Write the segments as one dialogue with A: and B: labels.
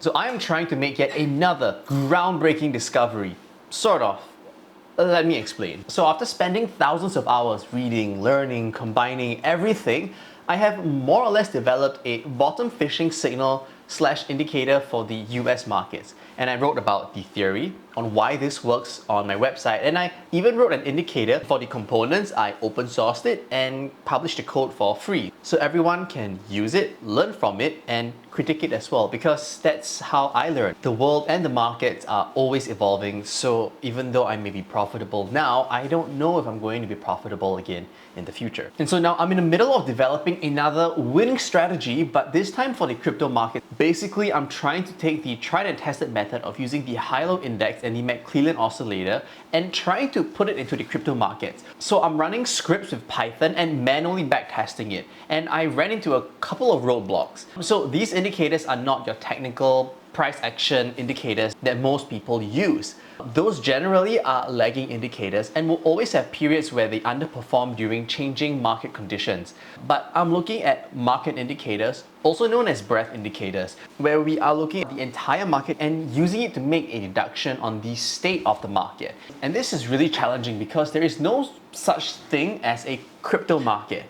A: So I am trying to make yet another groundbreaking discovery. Sort of. Let me explain. So after spending thousands of hours reading, learning, combining everything, I have more or less developed a bottom fishing signal / indicator for the US markets. And I wrote about the theory on why this works on my website, and I even wrote an indicator for the components. I open sourced it and published the code for free. So everyone can use it, learn from it, and critique it as well, because that's how I learn. The world and the markets are always evolving, so even though I may be profitable now, I don't know if I'm going to be profitable again in the future. And so now I'm in the middle of developing another winning strategy, but this time for the crypto market. Basically, I'm trying to take the tried and tested method of using the high-low index and the McClellan oscillator and trying to put it into the crypto markets. So I'm running scripts with Python and manually backtesting it, and I ran into a couple of roadblocks. So these indicators are not your technical price action indicators that most people use. Those generally are lagging indicators and will always have periods where they underperform during changing market conditions. But I'm looking at market indicators, also known as breadth indicators, where we are looking at the entire market and using it to make a deduction on the state of the market. And this is really challenging because there is no such thing as a crypto market.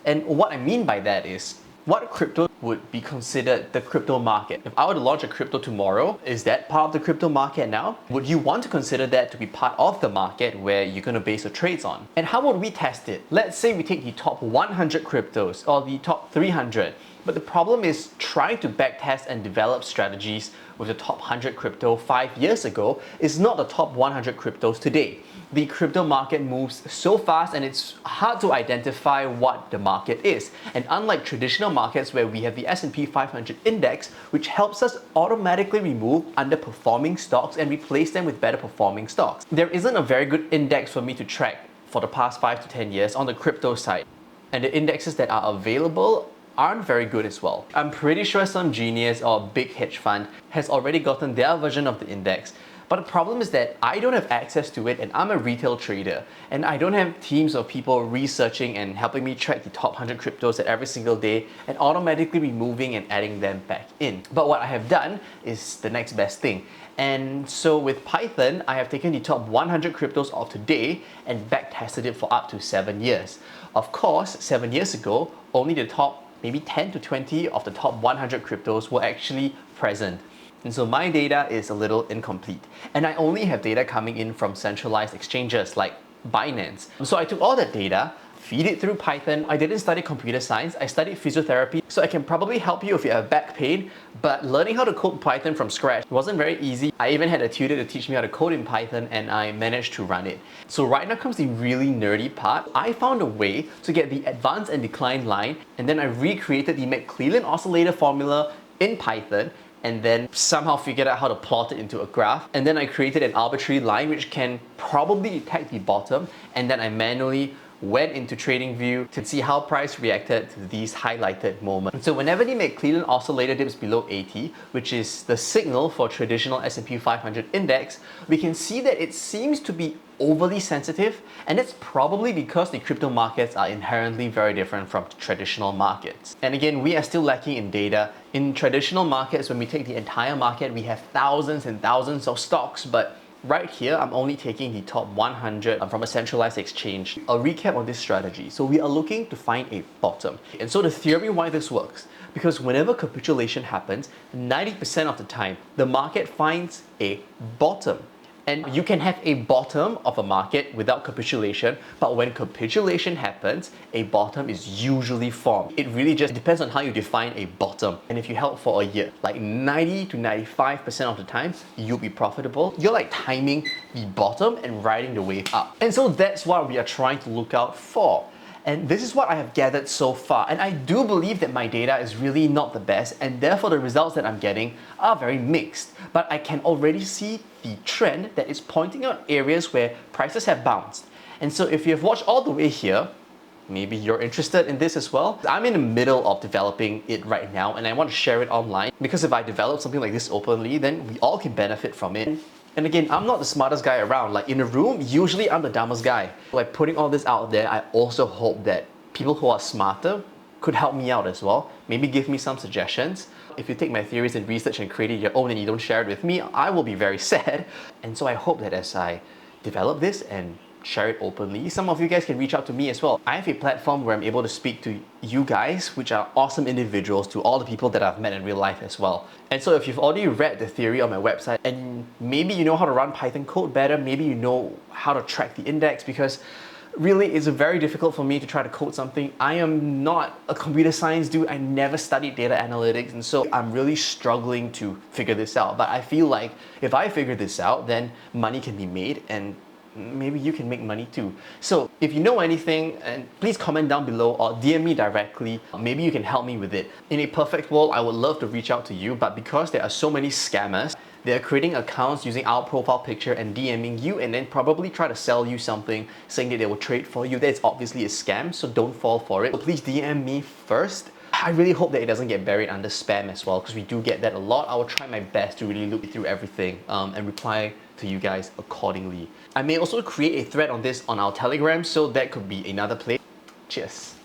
A: And what I mean by that is, what crypto would be considered the crypto market? If I were to launch a crypto tomorrow, is that part of the crypto market now? Would you want to consider that to be part of the market where you're going to base your trades on? And how would we test it? Let's say we take the top 100 cryptos or the top 300. But the problem is trying to backtest and develop strategies with the top 100 crypto 5 years ago is not the top 100 cryptos today. The crypto market moves so fast and it's hard to identify what the market is. And unlike traditional markets where we have the S&P 500 Index, which helps us automatically remove underperforming stocks and replace them with better performing stocks, there isn't a very good index for me to track for the past 5 to 10 years on the crypto side. And the indexes that are available aren't very good as well. I'm pretty sure some genius or big hedge fund has already gotten their version of the index. But the problem is that I don't have access to it, and I'm a retail trader, and I don't have teams of people researching and helping me track the top 100 cryptos at every single day and automatically removing and adding them back in. But what I have done is the next best thing. And so with Python, I have taken the top 100 cryptos of today and backtested it for up to 7 years. Of course, 7 years ago, only the top maybe 10 to 20 of the top 100 cryptos were actually present. And so my data is a little incomplete. And I only have data coming in from centralized exchanges like Binance. So I took all that data, feed it through Python. I didn't study computer science, I studied physiotherapy. So I can probably help you if you have back pain, but learning how to code Python from scratch wasn't very easy. I even had a tutor to teach me how to code in Python, and I managed to run it. So right now comes the really nerdy part. I found a way to get the advance and decline line, and then I recreated the McClellan oscillator formula in Python, and then somehow figured out how to plot it into a graph. And then I created an arbitrary line which can probably detect the bottom, and then I manually went into TradingView to see how price reacted to these highlighted moments. So whenever the McClellan oscillator dips below 80, which is the signal for traditional S&P 500 Index, we can see that it seems to be overly sensitive, and it's probably because the crypto markets are inherently very different from traditional markets. And again, we are still lacking in data. In traditional markets, when we take the entire market, we have thousands and thousands of stocks, but right here, I'm only taking the top 100 from a centralized exchange. A recap on this strategy. So we are looking to find a bottom. And so the theory why this works, because whenever capitulation happens, 90% of the time, the market finds a bottom. And you can have a bottom of a market without capitulation, but when capitulation happens, a bottom is usually formed. It really just depends on how you define a bottom. And if you held for a year, like 90 to 95% of the time, you'll be profitable. You're like timing the bottom and riding the wave up. And so that's what we are trying to look out for. And this is what I have gathered so far. And I do believe that my data is really not the best, and therefore the results that I'm getting are very mixed. But I can already see the trend that is pointing out areas where prices have bounced. And so if you have watched all the way here, maybe you're interested in this as well. I'm in the middle of developing it right now, and I want to share it online, because if I develop something like this openly, then we all can benefit from it. And again, I'm not the smartest guy around. Like in a room, usually I'm the dumbest guy. By putting all this out there, I also hope that people who are smarter could help me out as well. Maybe give me some suggestions. If you take my theories and research and create it your own and you don't share it with me, I will be very sad. And so I hope that as I develop this and share it openly, some of you guys can reach out to me as well. I have a platform where I'm able to speak to you guys, which are awesome individuals, to all the people that I've met in real life as well. And so if you've already read the theory on my website and maybe you know how to run Python code better, maybe you know how to track the index, because really it's very difficult for me to try to code something. I am not a computer science dude. I never studied data analytics, and so I'm really struggling to figure this out. But I feel like if I figure this out, then money can be made and maybe you can make money too. So if you know anything, and please comment down below or DM me directly. Maybe you can help me with it. In a perfect world, I would love to reach out to you, but because there are so many scammers, they're creating accounts using our profile picture and DMing you and then probably try to sell you something saying that they will trade for you. That's obviously a scam, so don't fall for it. So please DM me first. I really hope that it doesn't get buried under spam as well, because we do get that a lot. I will try my best to really look through everything and reply to you guys accordingly. I may also create a thread on this on our Telegram, so that could be another place. Cheers.